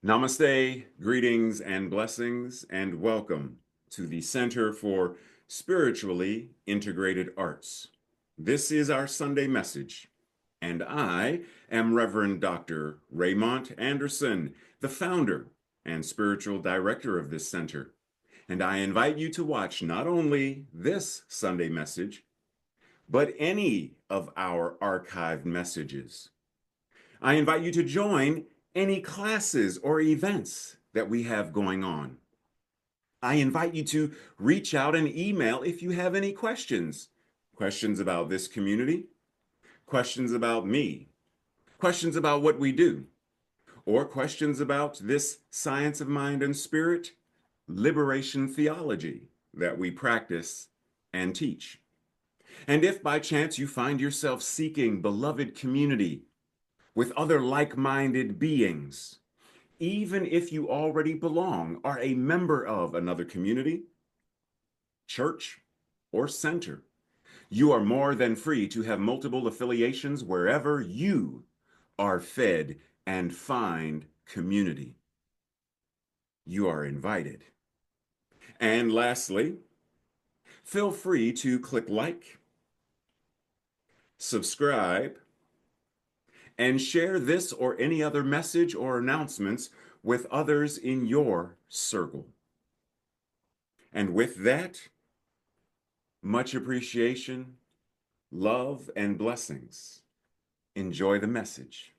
Namaste, greetings and blessings, and welcome to the Center for Spiritually Integrated Arts. This is our Sunday message, and I am Reverend Dr. Raymont Anderson, the founder and spiritual director of this center. And I invite you to watch not only this Sunday message, but any of our archived messages. I invite you to join any classes or events that we have going on. I invite you to reach out and email if you have any questions. Questions about this community, questions about me, questions about what we do, or questions about this science of mind and spirit, liberation theology that we practice and teach. And if by chance you find yourself seeking beloved community with other like-minded beings, even if you already belong, are a member of another community, church, or center, you are more than free to have multiple affiliations wherever you are fed and find community. You are invited. And lastly, feel free to click like, subscribe, and share this or any other message or announcements with others in your circle. And with that, much appreciation, love, and blessings. Enjoy the message.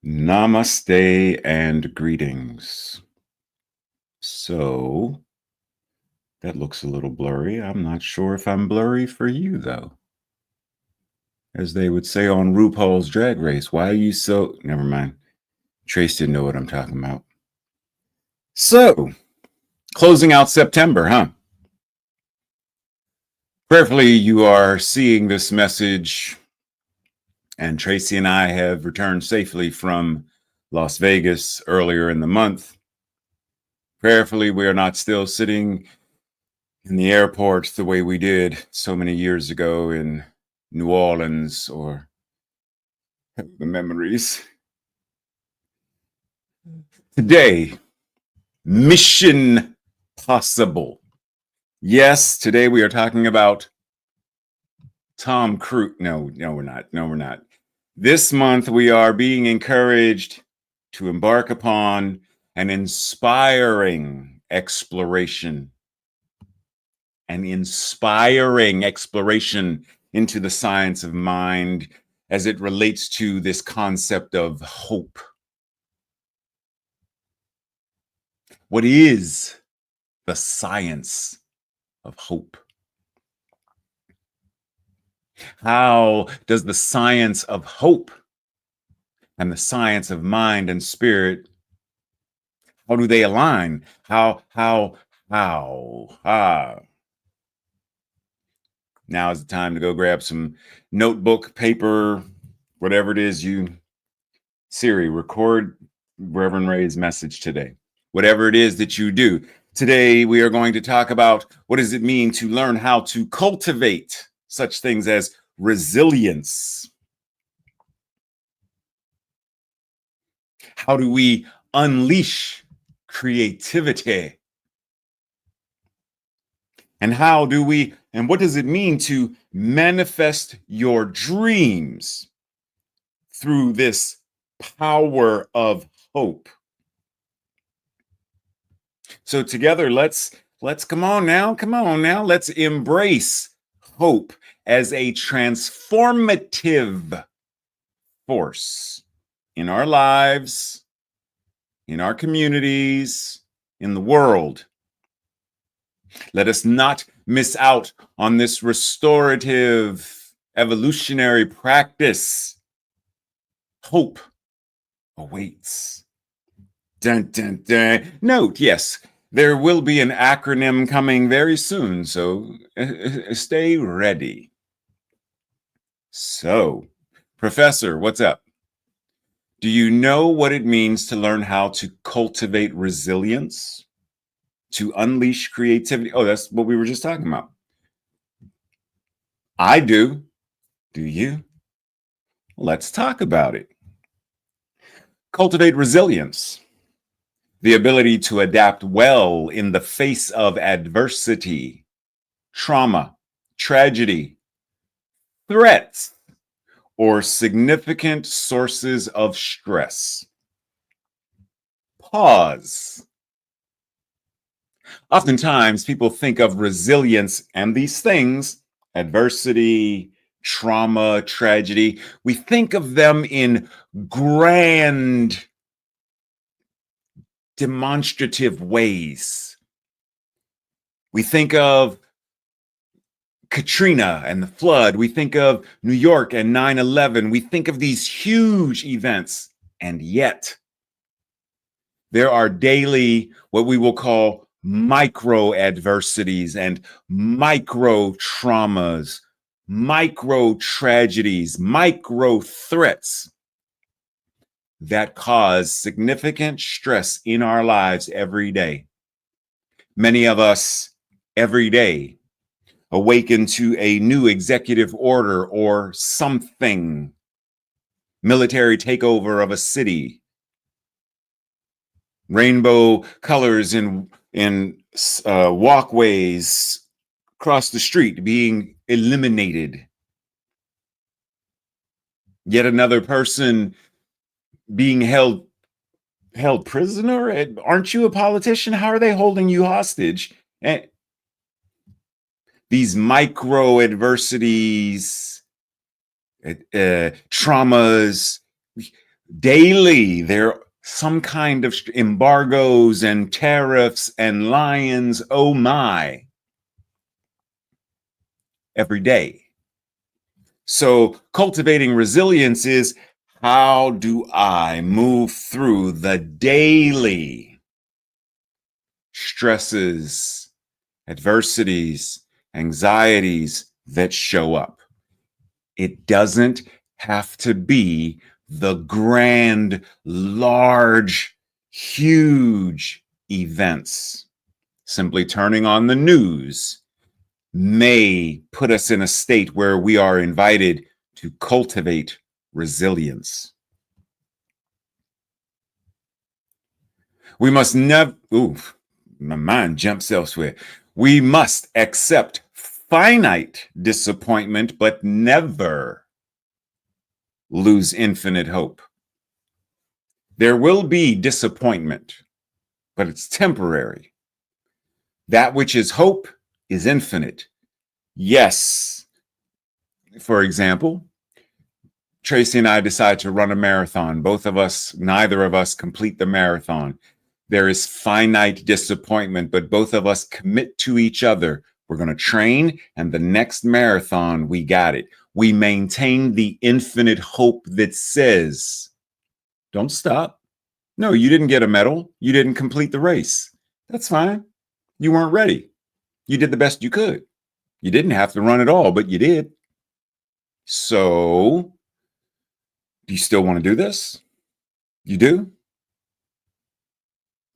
Namaste and greetings. So that looks a little blurry. I'm not sure if I'm blurry for you, though. As they would say on RuPaul's Drag Race, why are you so... Never mind. Trace didn't know what I'm talking about. So, closing out September, huh? Prayerfully, you are seeing this message, and Tracy and I have returned safely from Las Vegas earlier in the month. Prayerfully, we are not still sitting in the airport the way we did so many years ago in New Orleans, or the memories. Today, Mission Possible. Yes, today we are talking about Tom Cruise. No, we're not. No, we're not. This month we are being encouraged to embark upon an inspiring exploration into the science of mind as it relates to this concept of hope. What is the science of hope? How does the science of hope and the science of mind and spirit, how do they align? How? Now is the time to go grab some notebook, paper, whatever it is Siri, record Reverend Ray's message today. Whatever it is that you do. Today, we are going to talk about what does it mean to learn how to cultivate such things as resilience. How do we unleash creativity? And what does it mean to manifest your dreams through this power of hope? So together, let's come on now, let's embrace hope as a transformative force in our lives, in our communities, in the world. Let us not miss out on this restorative, evolutionary practice. Hope awaits. Dun, dun, dun. Note, yes, there will be an acronym coming very soon, so stay ready. So, Professor, what's up? Do you know what it means to learn how to cultivate resilience, to unleash creativity? Oh, that's what we were just talking about. I do. Do you? Let's talk about it. Cultivate resilience, the ability to adapt well in the face of adversity, trauma, tragedy, threats, or significant sources of stress. Pause. Oftentimes, people think of resilience and these things, adversity, trauma, tragedy, we think of them in grand, demonstrative ways. We think of Katrina and the flood. We think of New York and 9/11. We think of these huge events. And yet, there are daily, what we will call micro adversities and micro traumas, micro tragedies, micro threats that cause significant stress in our lives every day. Many of us every day awaken to a new executive order or something, military takeover of a city, rainbow colors in walkways across the street being eliminated, yet another person being held prisoner. Aren't you a politician? How are they holding you hostage? And these micro adversities, traumas, Daily, there are some kind of embargoes and tariffs and lions, oh my, every day. So cultivating resilience is, how do I move through the daily stresses, adversities, anxieties that show up? It doesn't have to be the grand, large, huge events. Simply turning on the news may put us in a state where we are invited to cultivate resilience. We must never, ooh, my mind jumps elsewhere. We must accept finite disappointment, but never lose infinite hope. There will be disappointment, but it's temporary. That which is hope is infinite. Yes, for example, Tracy and I decide to run a marathon. Both of us, neither of us complete the marathon. There is finite disappointment, but both of us commit to each other. We're going to train, and the next marathon, we got it. We maintain the infinite hope that says, don't stop. No, you didn't get a medal. You didn't complete the race. That's fine. You weren't ready. You did the best you could. You didn't have to run at all, but you did. So, do you still want to do this? You do?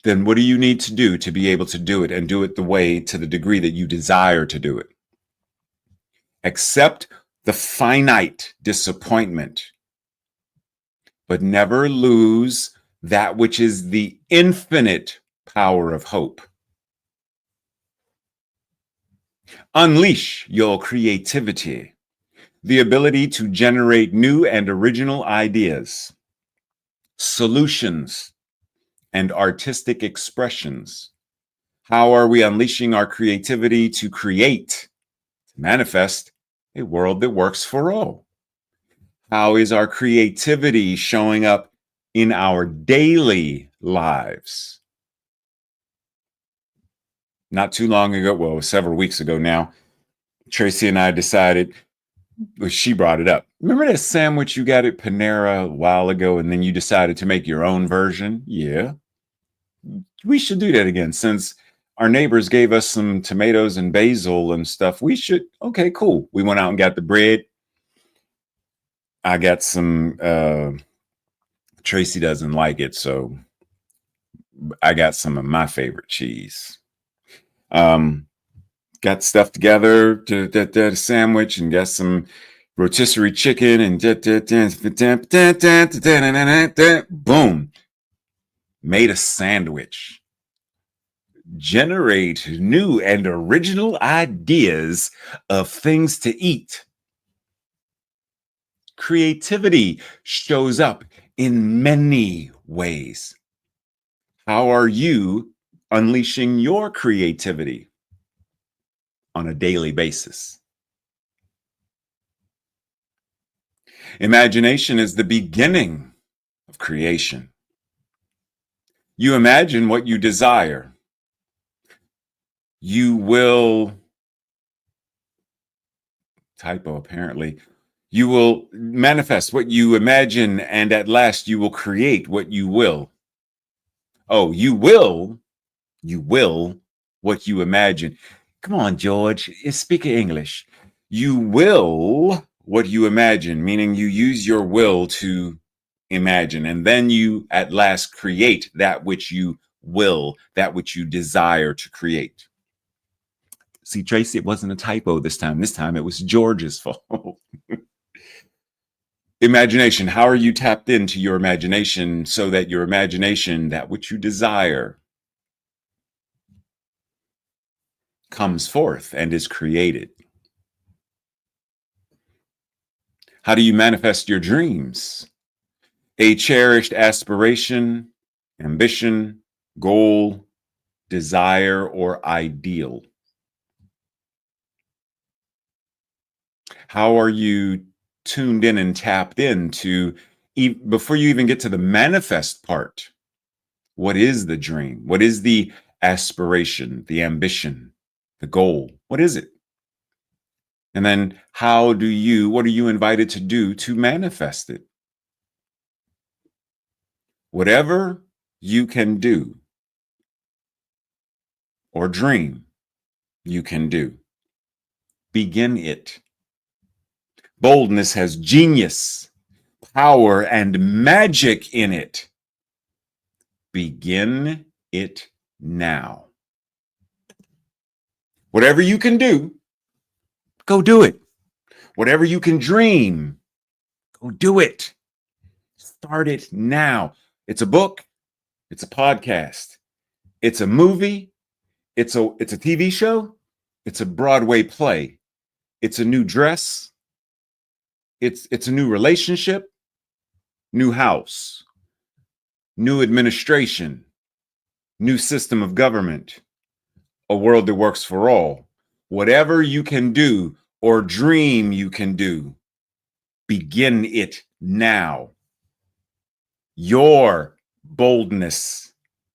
Then what do you need to do to be able to do it, and do it the way, to the degree that you desire to do it? Accept the finite disappointment, but never lose that which is the infinite power of hope. Unleash your creativity, the ability to generate new and original ideas, solutions, and artistic expressions. How are we unleashing our creativity to create, to manifest a world that works for all? How is our creativity showing up in our daily lives? Not too long ago, well, several weeks ago now, Tracy and I decided, well, she brought it up. Remember that sandwich you got at Panera a while ago, and then you decided to make your own version? Yeah. We should do that again, since our neighbors gave us some tomatoes and basil and stuff. We should, okay, cool. We went out and got the bread. I got some, Tracy doesn't like it, so I got some of my favorite cheese. Got stuff together to the sandwich, and got some rotisserie chicken, and boom, made a sandwich. Generate new and original ideas of things to eat. Creativity shows up in many ways. How are you unleashing your creativity on a daily basis? Imagination is the beginning of creation. You imagine what you desire. You will, typo apparently, you will manifest what you imagine, and at last you will create what you will. Oh, you will what you imagine. Come on, George, speak English. You will what you imagine, meaning you use your will to imagine, and then you at last create that which you will, that which you desire to create. See, Tracy, it wasn't a typo this time. This time it was George's fault. Imagination. How are you tapped into your imagination so that your imagination, that which you desire, comes forth and is created? How do you manifest your dreams? A cherished aspiration, ambition, goal, desire, or ideal. How are you tuned in and tapped into before you even get to the manifest part, what is the dream? What is the aspiration, the ambition, the goal? What is it? And then what are you invited to do to manifest it? Whatever you can do or dream you can do, begin it. Boldness has genius, power, and magic in it. Begin it now. Whatever you can do, go do it. Whatever you can dream, go do it. Start it now. It's a book. It's a podcast. It's a movie. It's a TV show. It's a Broadway play. It's a new dress. It's a new relationship, new house, new administration, new system of government, a world that works for all. Whatever you can do or dream you can do, begin it now. Your boldness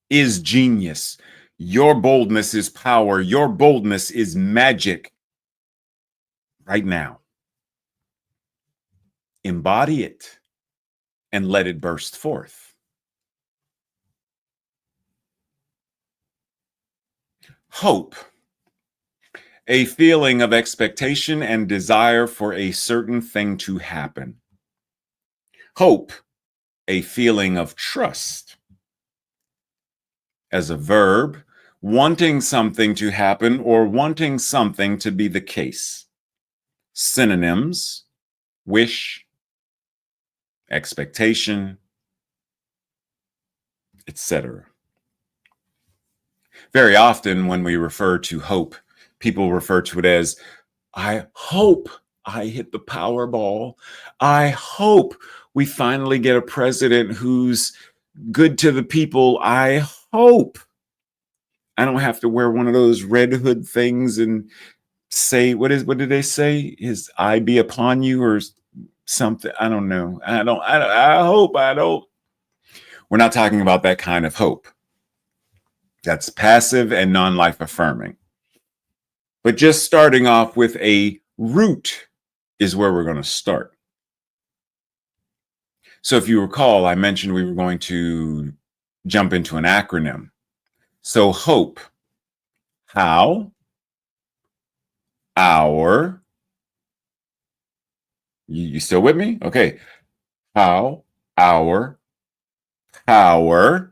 is genius. Your boldness is power. Your boldness is magic right now. Embody it and let it burst forth. Hope, a feeling of expectation and desire for a certain thing to happen. Hope, a feeling of trust. As a verb, wanting something to happen or wanting something to be the case. Synonyms: wish, expectation, etc. Very often when we refer to hope, people refer to it as, I hope I hit the Powerball. I hope we finally get a president who's good to the people. I hope I don't have to wear one of those red hood things and say, what did they say? His eye be upon you or something. I don't know. I hope I don't. We're not talking about that kind of hope. That's passive and non-life affirming. But just starting off with a root is where we're going to start. So if you recall, I mentioned we were going to jump into an acronym. So hope, how, our, you still with me? Okay. How, our, power,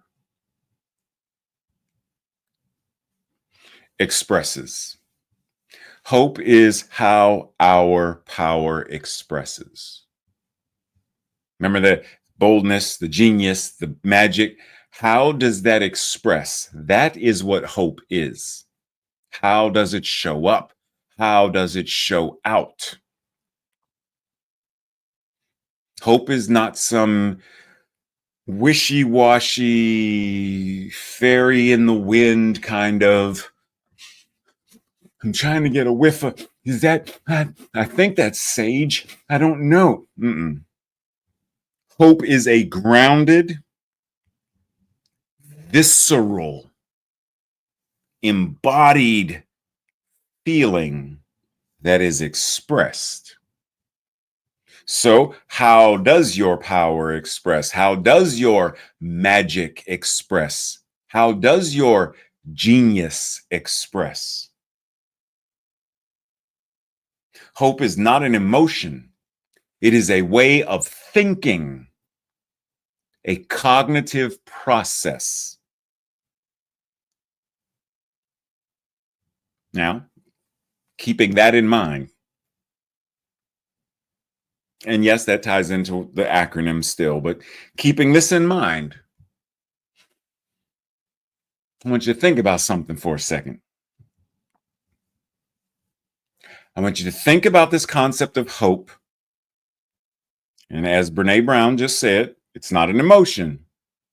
expresses. Hope is how our power expresses. Remember the boldness, the genius, the magic. How does that express? That is what hope is. How does it show up? How does it show out? Hope is not some wishy-washy, fairy in the wind kind of, I'm trying to get a whiff of, is that, I think that's sage. I don't know. Hope is a grounded, visceral, embodied feeling that is expressed. So how does your power express? How does your magic express? How does your genius express? Hope is not an emotion. It is a way of thinking, a cognitive process. Now, keeping that in mind, and yes, that ties into the acronym still, but keeping this in mind, I want you to think about something for a second. I want you to think about this concept of hope. And as Brene Brown just said, it's not an emotion.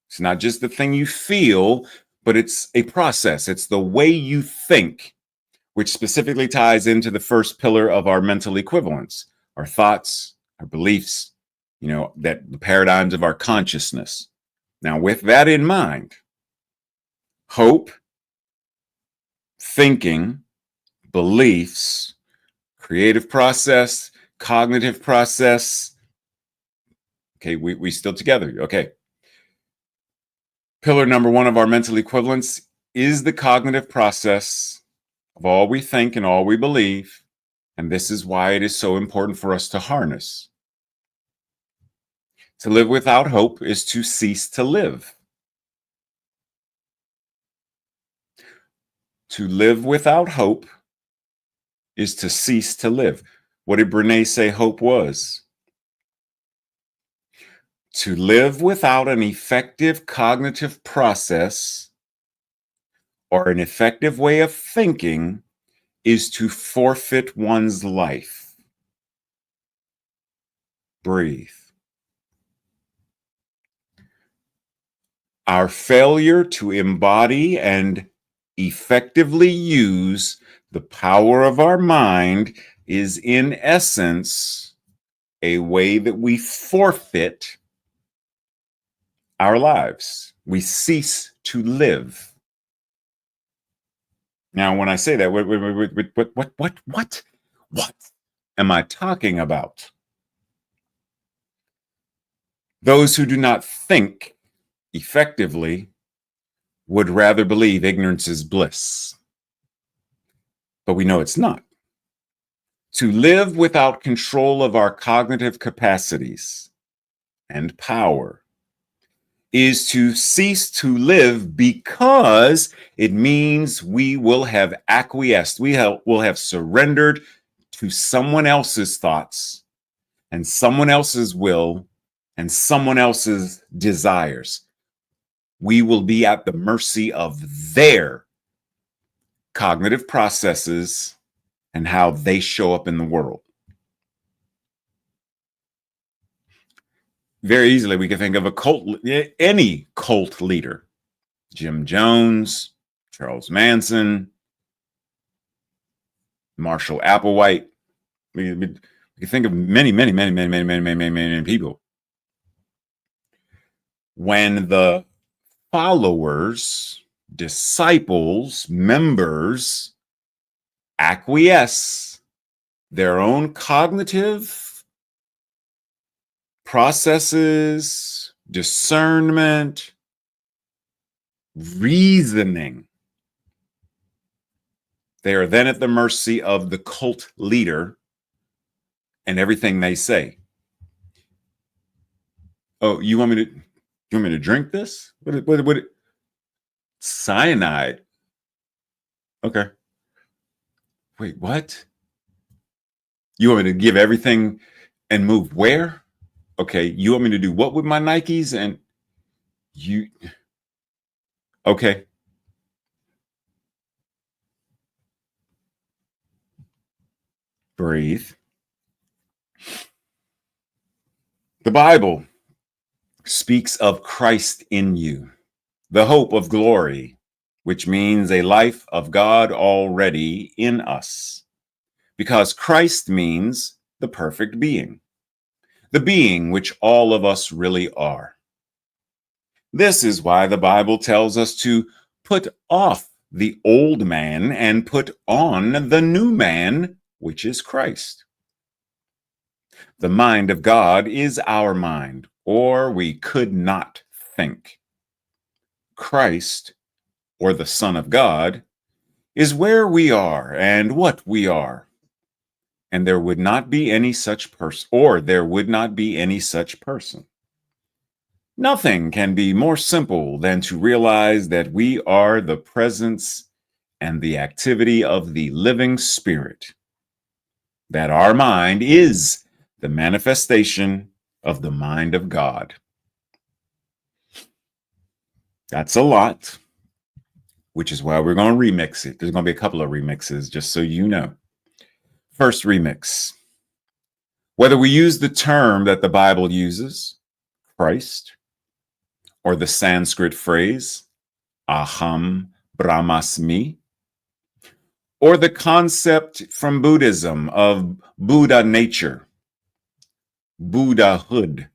It's not just the thing you feel, but it's a process. It's the way you think, which specifically ties into the first pillar of our mental equivalence, our thoughts, our beliefs, that the paradigms of our consciousness. Now, with that in mind, hope, thinking, beliefs, creative process, cognitive process. Okay, we still together. Okay. Pillar number one of our mental equivalence is the cognitive process of all we think and all we believe. And this is why it is so important for us to harness. To live without hope is to cease to live. To live without hope is to cease to live. What did Brene say hope was? To live without an effective cognitive process or an effective way of thinking is to forfeit one's life. Breathe. Our failure to embody and effectively use the power of our mind is, in essence, a way that we forfeit our lives. We cease to live. Now, when I say that, what am I talking about? Those who do not think effectively would rather believe ignorance is bliss. But we know it's not. To live without control of our cognitive capacities and power is to cease to live, because it means we will have acquiesced. Will have surrendered to someone else's thoughts and someone else's will and someone else's desires. We will be at the mercy of their cognitive processes and how they show up in the world. Very easily, we can think of any cult leader: Jim Jones, Charles Manson, Marshall Applewhite. We can think of many people. When the followers, disciples, members acquiesce their own cognitive processes, discernment, reasoning, they are then at the mercy of the cult leader and everything they say. Oh, you want me to drink this? What cyanide? Okay. Wait, what? You want me to give everything and move where? Okay. You want me to do what with my Nikes? And you, okay. Breathe. The Bible speaks of Christ in you, the hope of glory, which means a life of God already in us, because Christ means the perfect being, the being which all of us really are. This is why the Bible tells us to put off the old man and put on the new man, which is Christ. The mind of God is our mind, or we could not think. Christ, or the Son of God, is where we are and what we are. And there would not be any such person, or there would not be any such person. Nothing can be more simple than to realize that we are the presence and the activity of the living Spirit, that our mind is the manifestation of the mind of God. That's a lot, which is why we're going to remix it. There's going to be a couple of remixes, just so you know. First remix. Whether we use the term that the Bible uses, Christ, or the Sanskrit phrase, aham brahmasmi, or the concept from Buddhism of Buddha nature, Buddhahood,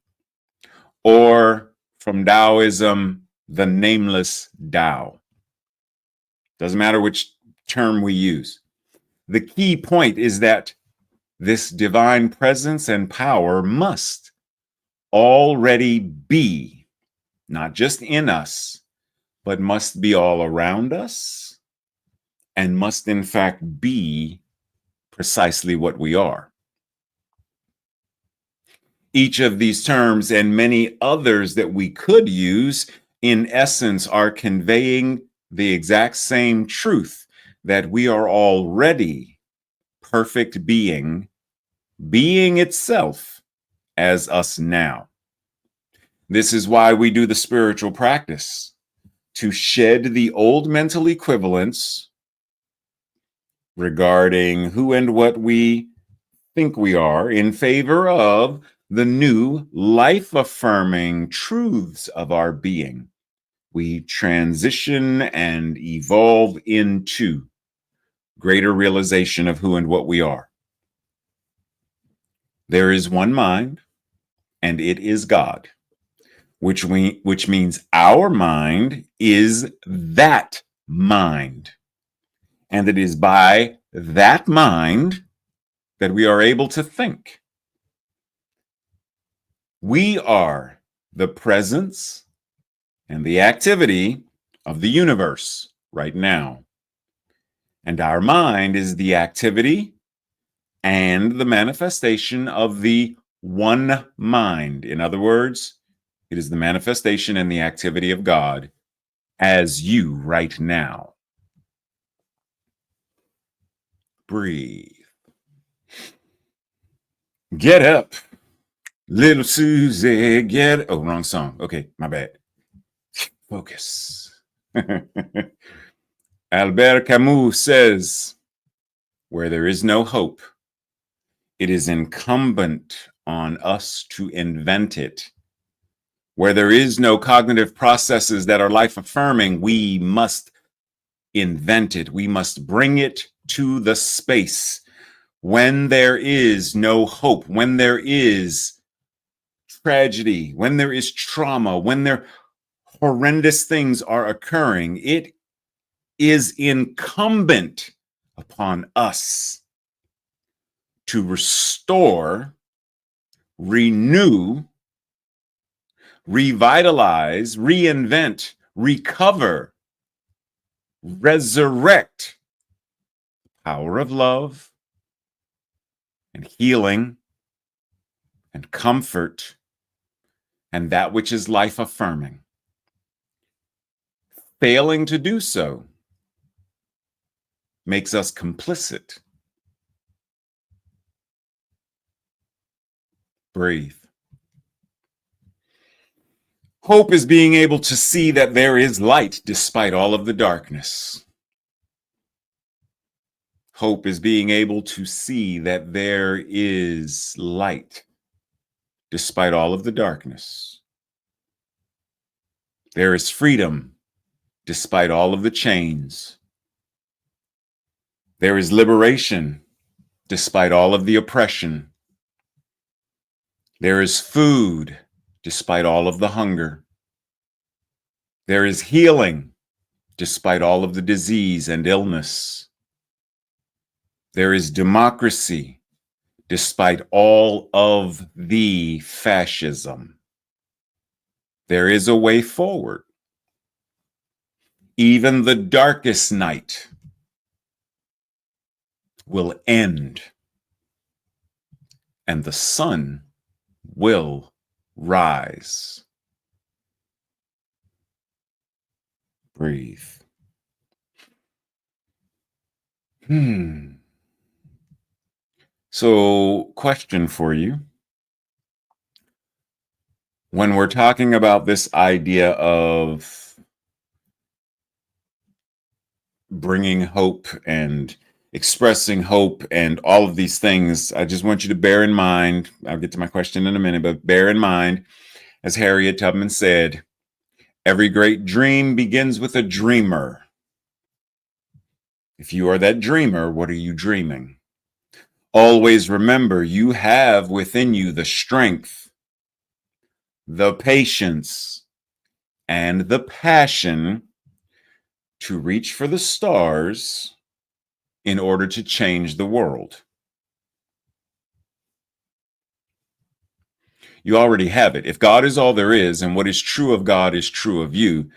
or from Taoism, the nameless Tao. Doesn't matter which term we use. The key point is that this divine presence and power must already be, not just in us, but must be all around us and must in fact be precisely what we are. Each of these terms and many others that we could use, in essence, are conveying the exact same truth that we are already perfect being itself as us now. This is why we do the spiritual practice, to shed the old mental equivalents regarding who and what we think we are in favor of the new life-affirming truths of our being. We transition and evolve into greater realization of who and what we are. There is one mind, and it is God, which means our mind is that mind. And it is by that mind that we are able to think. We are the presence and the activity of the universe right now. And our mind is the activity and the manifestation of the one mind. In other words, it is the manifestation and the activity of God as you right now. Breathe. Get up. Little Susie, get... Oh, wrong song. Okay, my bad. Focus. Albert Camus says, where there is no hope, it is incumbent on us to invent it. Where there is no cognitive processes that are life-affirming, we must invent it. We must bring it to the space. When there is no hope, when there is tragedy, when there is trauma, when there horrendous things are occurring, it is incumbent upon us to restore, renew, revitalize, reinvent, recover, resurrect the power of love and healing and comfort and that which is life affirming. Failing to do so makes us complicit. Breathe. Hope is being able to see that there is light despite all of the darkness. Hope is being able to see that there is light despite all of the darkness. There is freedom despite all of the chains. There is liberation despite all of the oppression. There is food despite all of the hunger. There is healing despite all of the disease and illness. There is democracy despite all of the fascism. There is a way forward. Even the darkest night will end, and the sun will rise. Breathe. So, question for you. When we're talking about this idea of bringing hope and expressing hope and all of these things, I just want you to bear in mind, I'll get to my question in a minute, but bear in mind, as Harriet Tubman said, every great dream begins with a dreamer. If you are that dreamer, what are you dreaming? Always remember you have within you the strength, the patience, and the passion to reach for the stars in order to change the world. You already have it. If God is all there is, and what is true of God is true of you,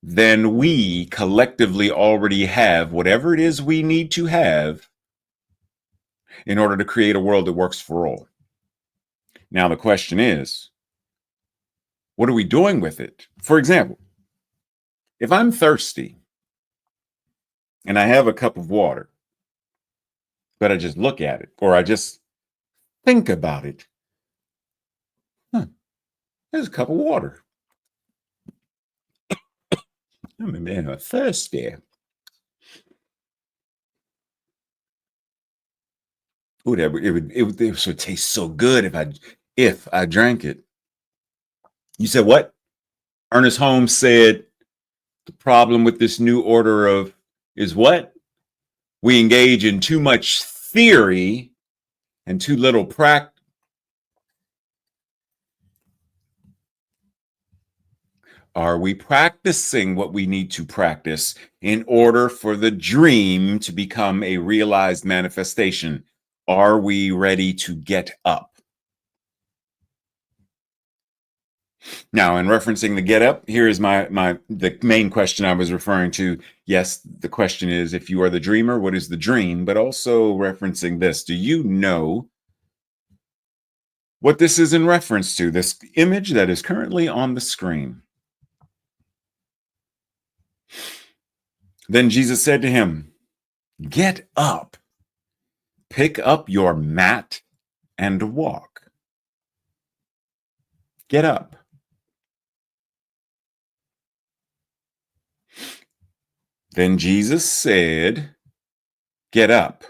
then we collectively already have whatever it is we need to have in order to create a world that works for all. Now, the question is, what are we doing with it? For example, if I'm thirsty and I have a cup of water, but I just look at it or I just think about it, there's a cup of water. I'm thirsty. Ooh, it would taste so good if I drank it. You said what? Ernest Holmes said the problem with this new order of is what? We engage in too much theory and too little practice. Are we practicing what we need to practice in order for the dream to become a realized manifestation? Are we ready to get up? Now, in referencing the get up, here is the main question I was referring to. Yes, the question is, if you are the dreamer, what is the dream? But also referencing this, do you know what this is in reference to? This image that is currently on the screen. Then Jesus said to him, get up, pick up your mat and walk. Get up. Then Jesus said, get up,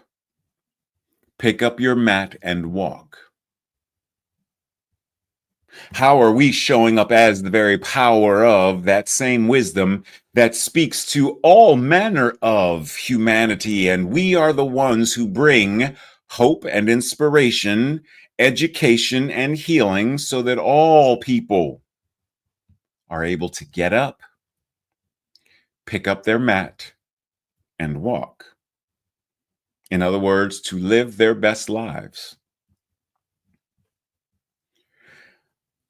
pick up your mat and walk. How are we showing up as the very power of that same wisdom that speaks to all manner of humanity? And we are the ones who bring hope and inspiration, education and healing so that all people are able to get up, pick up their mat, and walk. In other words, to live their best lives.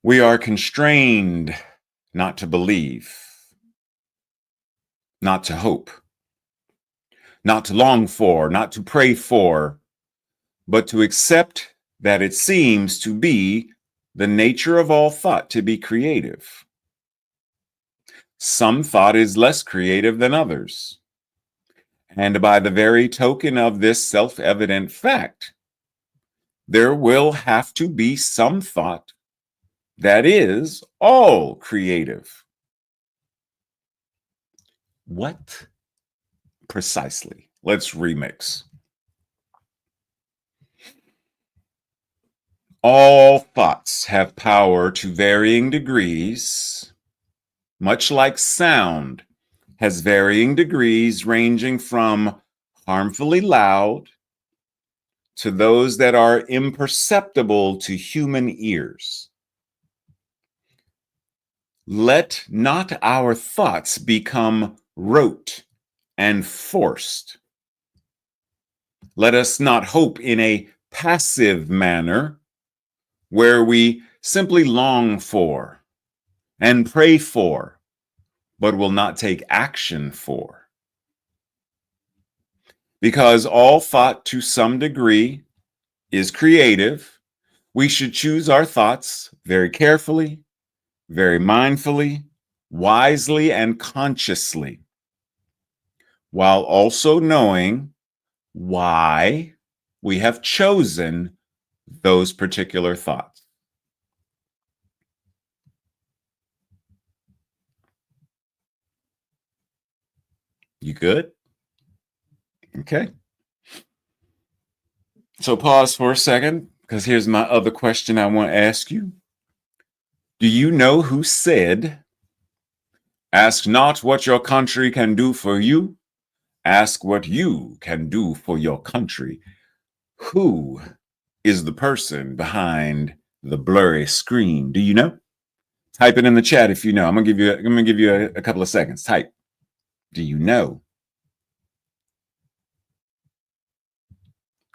We are constrained not to believe, not to hope, not to long for, not to pray for, but to accept that it seems to be the nature of all thought to be creative. Some thought is less creative than others. And by the very token of this self-evident fact, there will have to be some thought that is all creative. What precisely? Let's remix. All thoughts have power to varying degrees, much like sound has varying degrees ranging from harmfully loud to those that are imperceptible to human ears. Let not our thoughts become rote and forced. Let us not hope in a passive manner where we simply long for and pray for, but will not take action for. Because all thought to some degree is creative, we should choose our thoughts very carefully, very mindfully, wisely, and consciously, while also knowing why we have chosen those particular thoughts. You good? Okay. So pause for a second, because here's my other question I want to ask you. Do you know who said, ask not what your country can do for you, ask what you can do for your country? Who is the person behind the blurry screen? Do you know? Type it in the chat if you know. I'm gonna give you a couple of seconds. Type. Do you know?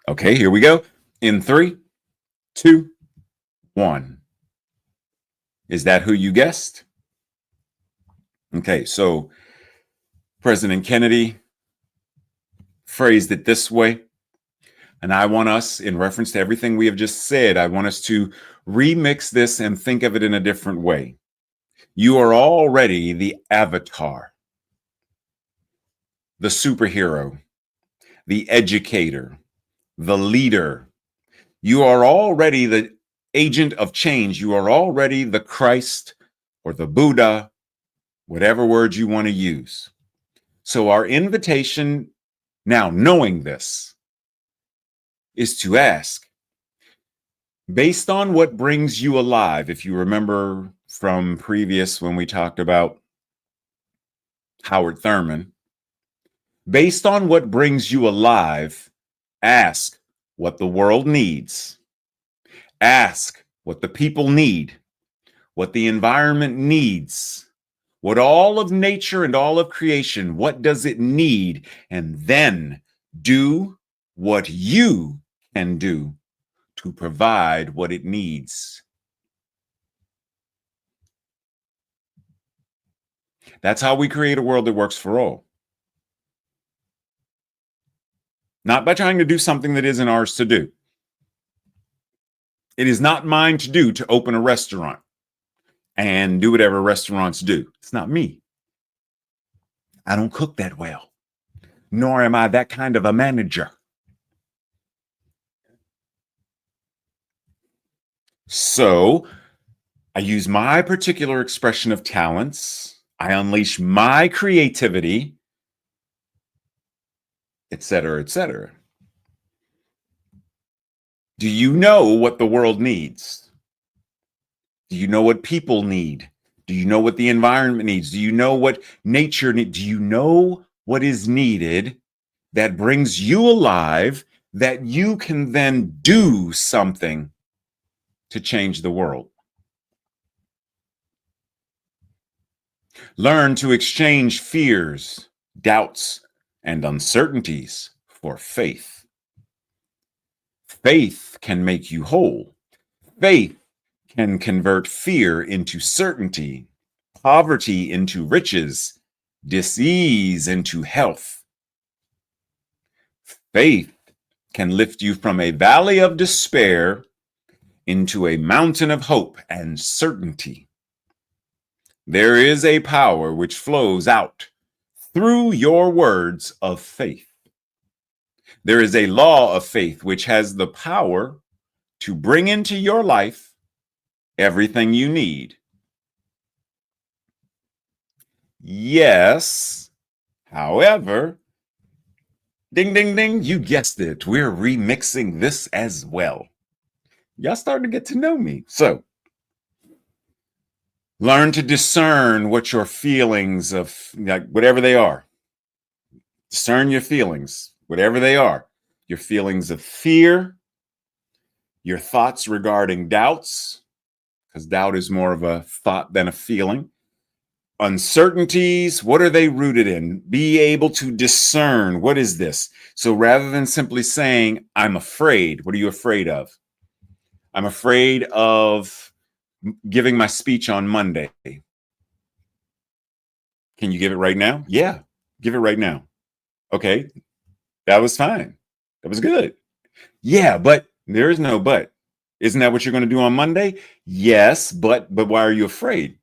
Okay, here we go. In 3, 2, 1. Is that who you guessed? Okay, so President Kennedy phrased it this way. And I want us, in reference to everything we have just said, I want us to remix this and think of it in a different way. You are already the avatar, the superhero, the educator, the leader. You are already the agent of change. You are already the Christ or the Buddha, whatever word you want to use. So, our invitation now, knowing this, is to ask, based on what brings you alive, if you remember from previous when we talked about Howard Thurman, based on what brings you alive, ask what the world needs. Ask what the people need, what the environment needs, what all of nature and all of creation, what does it need? And then do what you can do to provide what it needs. That's how we create a world that works for all. Not by trying to do something that isn't ours to do. It is not mine to do to open a restaurant and do whatever restaurants do. It's not me. I don't cook that well, nor am I that kind of a manager. So I use my particular expression of talents. I unleash my creativity, etc., etc. Do you know what the world needs? Do you know what people need? Do you know what the environment needs? Do you know what nature needs? Do you know what is needed that brings you alive that you can then do something to change the world? Learn to exchange fears, doubts, and uncertainties for faith. Faith can make you whole. Faith can convert fear into certainty, poverty into riches, disease into health. Faith can lift you from a valley of despair into a mountain of hope and certainty. There is a power which flows out through your words of faith. There is a law of faith which has the power to bring into your life everything you need. Yes, however, ding, ding, ding, you guessed it. We're remixing this as well. Y'all starting to get to know me. So, learn to discern what your feelings of, like, whatever they are. Discern your feelings, whatever they are. Your feelings of fear, your thoughts regarding doubts, because doubt is more of a thought than a feeling. Uncertainties, what are they rooted in? Be able to discern, what is this? So rather than simply saying, I'm afraid, what are you afraid of? I'm afraid of giving my speech on Monday. Can you give it right now? Yeah, give it right now. Okay, that was fine. That was good. Yeah, but there is no but. Isn't that what you're going to do on Monday? Yes, but why are you afraid?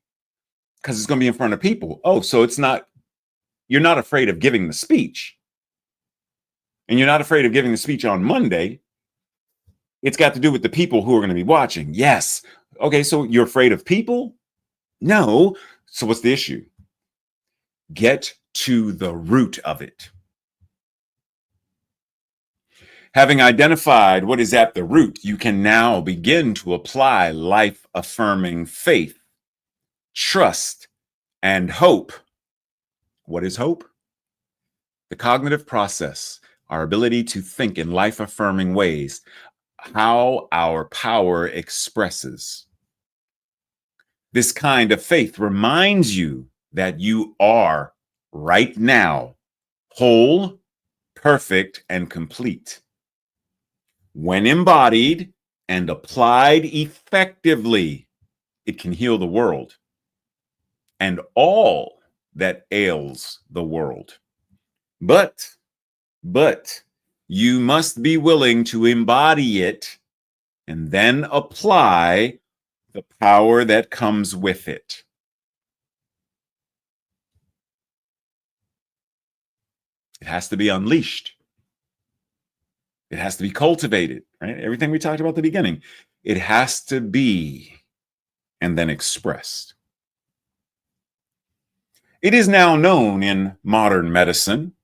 Because it's going to be in front of people. Oh, so it's not, you're not afraid of giving the speech. And you're not afraid of giving the speech on Monday. It's got to do with the people who are going to be watching. Yes. Okay, so you're afraid of people? No. So what's the issue? Get to the root of it. Having identified what is at the root, you can now begin to apply life-affirming faith, trust, and hope. What is hope? The cognitive process our ability to think in life-affirming ways, how our power expresses. This kind of faith reminds you that you are right now whole, perfect, and complete. When embodied and applied effectively, it can heal the world and all that ails the world. But you must be willing to embody it and then apply the power that comes with it. It has to be unleashed. It has to be cultivated, right? Everything we talked about at the beginning. It has to be and then expressed. It is now known in modern medicine,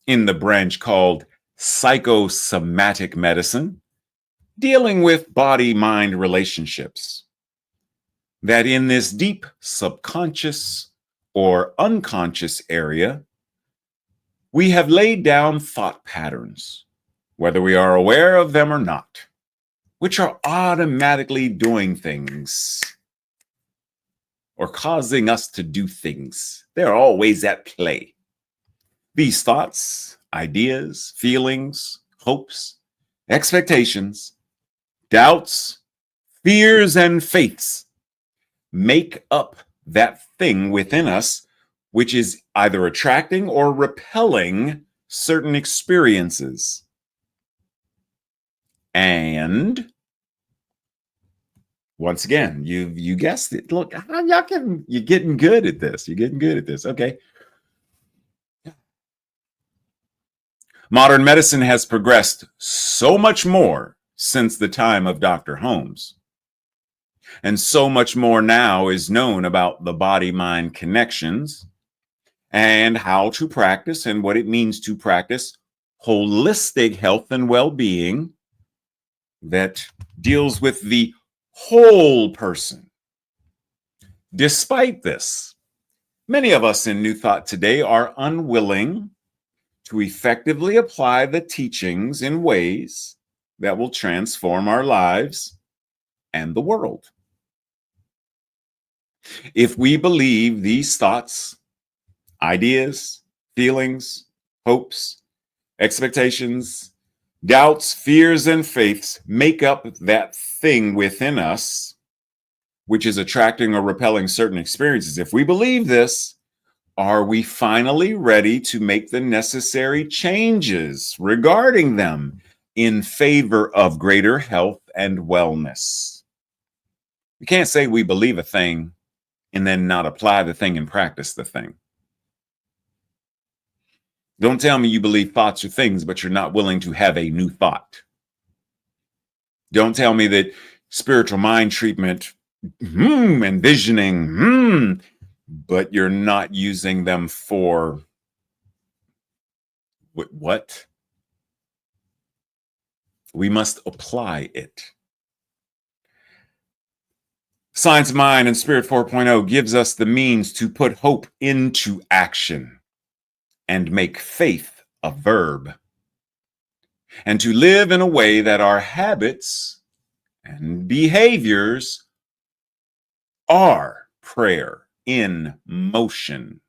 in the branch called psychosomatic medicine, dealing with body-mind relationships, that in this deep subconscious or unconscious area, we have laid down thought patterns, whether we are aware of them or not, which are automatically doing things or causing us to do things. They're always at play. These thoughts, ideas, feelings, hopes, expectations, doubts, fears, and faiths make up that thing within us, which is either attracting or repelling certain experiences. And once again, you guessed it. Look, you're getting good at this. You're getting good at this. Okay. Modern medicine has progressed so much more since the time of Dr. Holmes. And so much more now is known about the body-mind connections and how to practice and what it means to practice holistic health and well-being that deals with the whole person. Despite this, many of us in New Thought today are unwilling to effectively apply the teachings in ways that will transform our lives and the world. If we believe these thoughts, ideas, feelings, hopes, expectations, doubts, fears, and faiths make up that thing within us, which is attracting or repelling certain experiences. If we believe this, are we finally ready to make the necessary changes regarding them in favor of greater health and wellness? We can't say we believe a thing and then not apply the thing and practice the thing. Don't tell me you believe thoughts are things, but you're not willing to have a new thought. Don't tell me that spiritual mind treatment, envisioning, but you're not using them for what? We must apply it. Science of Mind and Spirit 4.0 gives us the means to put hope into action and make faith a verb, and to live in a way that our habits and behaviors are prayer in motion.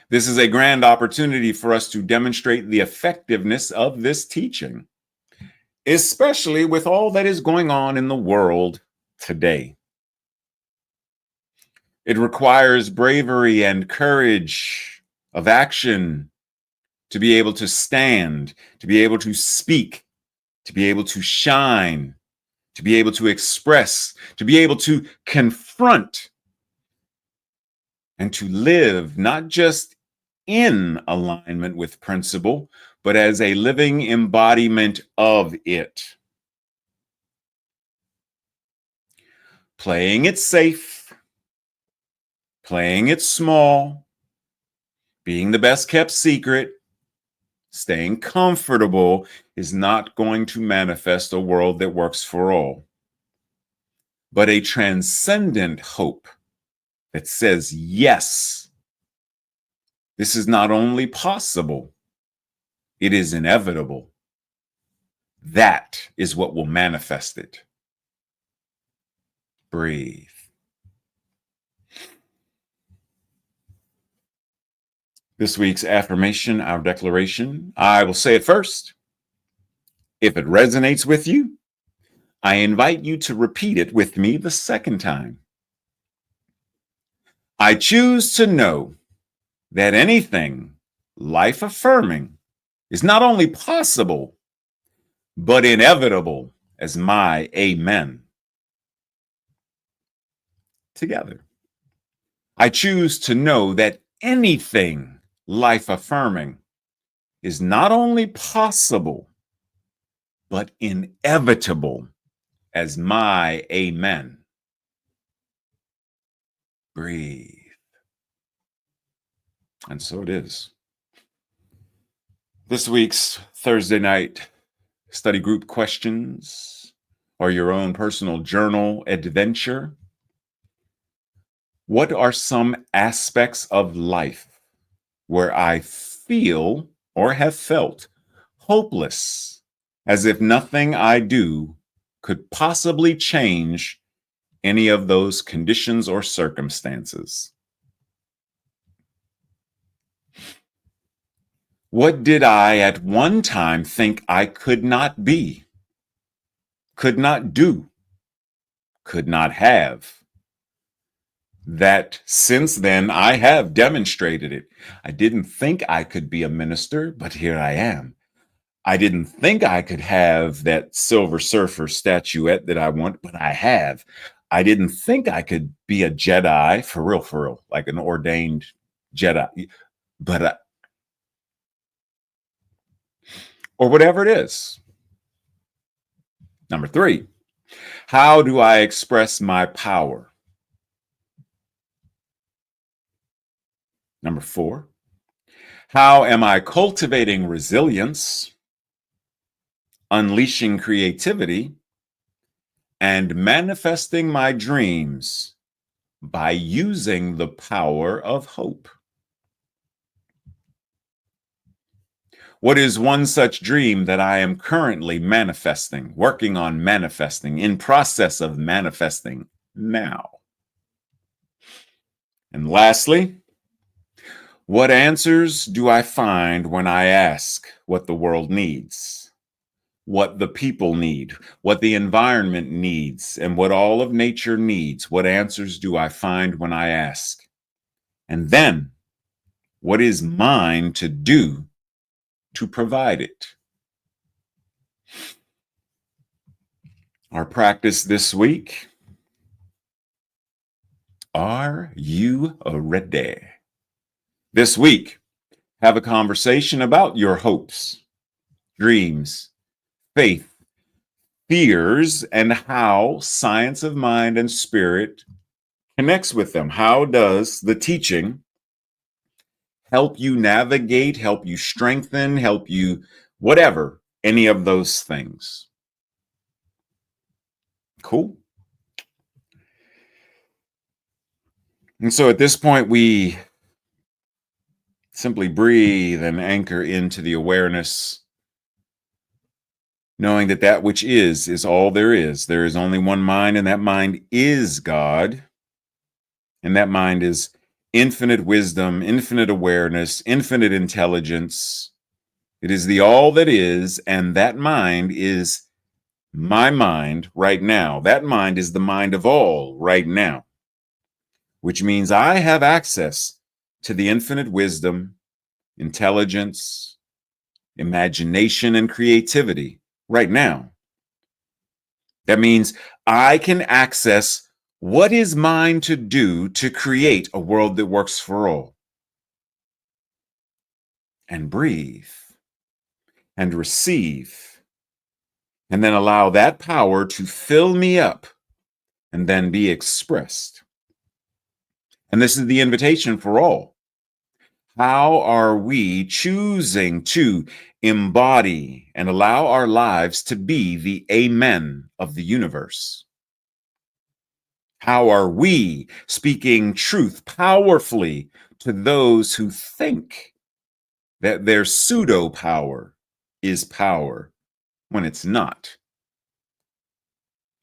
This is a grand opportunity for us to demonstrate the effectiveness of this teaching, especially with all that is going on in the world today. It requires bravery and courage of action to be able to stand, to be able to speak, to be able to shine, to be able to express, to be able to confront, and to live not just in alignment with principle, but as a living embodiment of it. Playing it safe, playing it small, being the best kept secret, staying comfortable is not going to manifest a world that works for all, but a transcendent hope that says yes This is not only possible, it is inevitable. That is what will manifest it. Breathe. This week's affirmation, our declaration, I will say it first. If it resonates with you, I invite you to repeat it with me the second time. I choose to know that anything life affirming is not only possible, but inevitable as my amen. Together. I choose to know that anything life affirming is not only possible, but inevitable as my amen. Breathe. And so it is. This week's Thursday night study group questions or your own personal journal adventure. What are some aspects of life where I feel or have felt hopeless, as if nothing I do could possibly change any of those conditions or circumstances? What did I at one time think I could not be, could not do, could not have? That since then I have demonstrated it. I didn't think I could be a minister, but here I am. I didn't think I could have that Silver Surfer statuette that I want, but I have. I didn't think I could be a Jedi, for real, like an ordained Jedi, but or whatever it is. Number 3, how do I express my power? Number 4, how am I cultivating resilience, unleashing creativity, and manifesting my dreams by using the power of hope? What is one such dream that I am currently manifesting, working on manifesting, in process of manifesting now? And lastly, what answers do I find when I ask what the world needs, what the people need, what the environment needs, and what all of nature needs? What answers do I find when I ask? And then, what is mine to do to provide it? Our practice this week. Are you ready? This week, have a conversation about your hopes, dreams, faith, fears, and how science of mind and spirit connects with them. How does the teaching help you navigate, help you strengthen, help you whatever, any of those things? Cool. And so at this point, we simply breathe and anchor into the awareness, knowing that that which is all there is. There is only one mind, and that mind is God. And that mind is infinite wisdom, infinite awareness, infinite intelligence. It is the all that is, and that mind is my mind right now. That mind is the mind of all right now, which means I have access to the infinite wisdom, intelligence, imagination, and creativity right now. That means I can access what is mine to do to create a world that works for all. And breathe and receive, and then allow that power to fill me up and then be expressed. And this is the invitation for all. How are we choosing to embody and allow our lives to be the amen of the universe? How are we speaking truth powerfully to those who think that their pseudo power is power when it's not.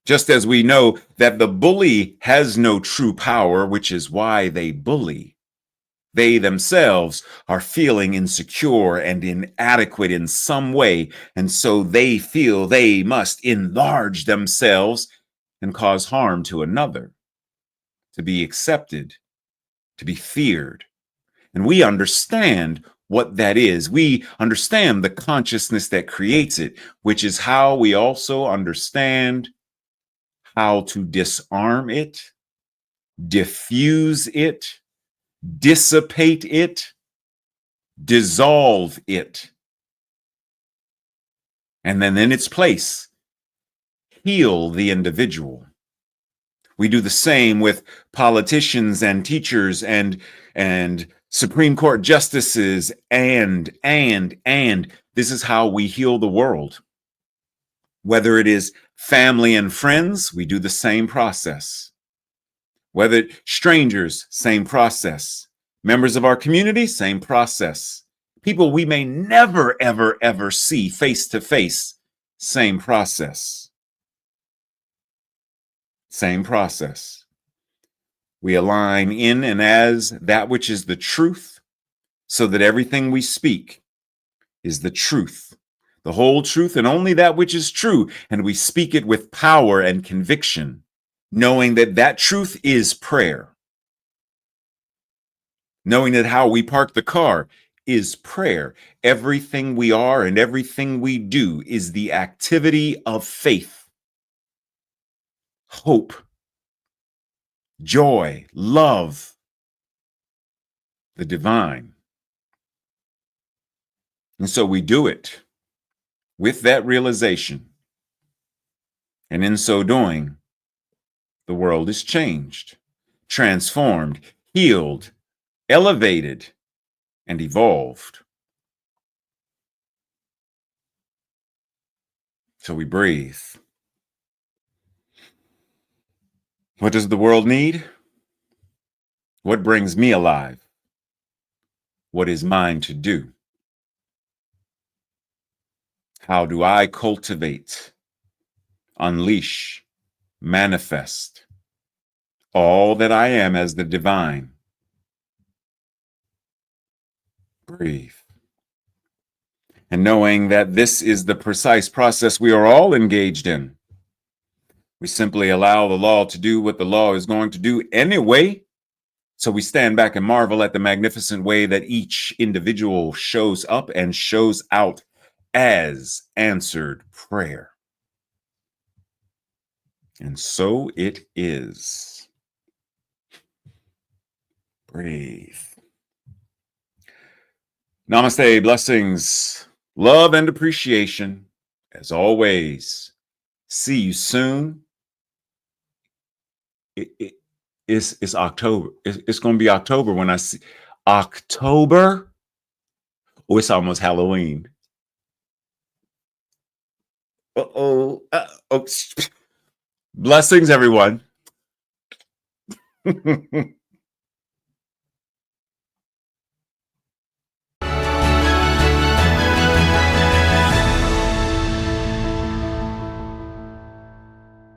Just as we know that the bully has no true power, which is why they bully. They themselves are feeling insecure and inadequate in some way, and so they feel they must enlarge themselves and cause harm to another, to be accepted, to be feared. And we understand what that is. We understand the consciousness that creates it, which is how we also understand how to disarm it, diffuse it, dissipate it, dissolve it, and then in its place, heal the individual. We do the same with politicians and teachers and Supreme Court justices and this is how we heal the world. Whether it is family and friends, we do the same process. Whether strangers, same process. Members of our community, same process. People we may never, ever, ever see face to face, same process. Same process. We align in and as that which is the truth, so that everything we speak is the truth, the whole truth, and only that which is true. And we speak it with power and conviction, knowing that that truth is prayer. Knowing that how we park the car is prayer. Everything we are and everything we do is the activity of faith, hope, joy, love, the divine. And so we do it with that realization. And in so doing, the world is changed, transformed, healed, elevated, and evolved. So we breathe. What does the world need? What brings me alive? What is mine to do? How do I cultivate, unleash, manifest all that I am as the divine? Breathe. And knowing that this is the precise process we are all engaged in. We simply allow the law to do what the law is going to do anyway. So we stand back and marvel at the magnificent way that each individual shows up and shows out as answered prayer. And so it is. Breathe. Namaste, blessings, love, and appreciation. As always, see you soon. It's October. It's going to be October when I see October. Oh, it's almost Halloween. Uh-oh. Oh. Blessings, everyone.